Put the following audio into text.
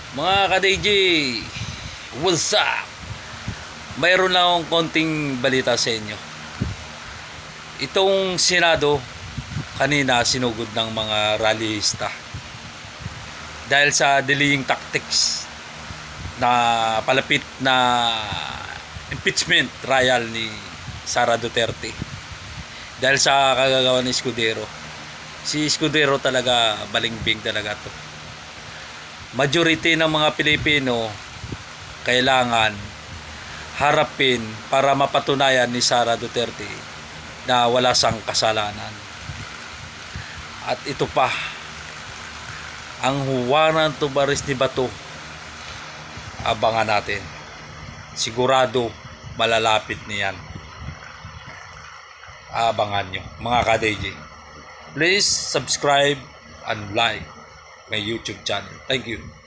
Mga ka-DJ, what's up? Mayroon lang akong konting balita sa inyo. Itong Senado, kanina sinugod ng mga rallyista. Dahil sa delaying tactics na palapit na impeachment trial ni Sara Duterte. Dahil sa kagagawa ni Escudero. Si Escudero talaga, balingbing talaga to. Majority ng mga Pilipino kailangan harapin para mapatunayan ni Sara Duterte na wala siyang kasalanan. At ito pa, ang huwaran to baris ni Bato, abangan natin. Sigurado malalapit niyan. Abangan nyo mga ka-DJ. Please subscribe and like my YouTube channel. Thank you.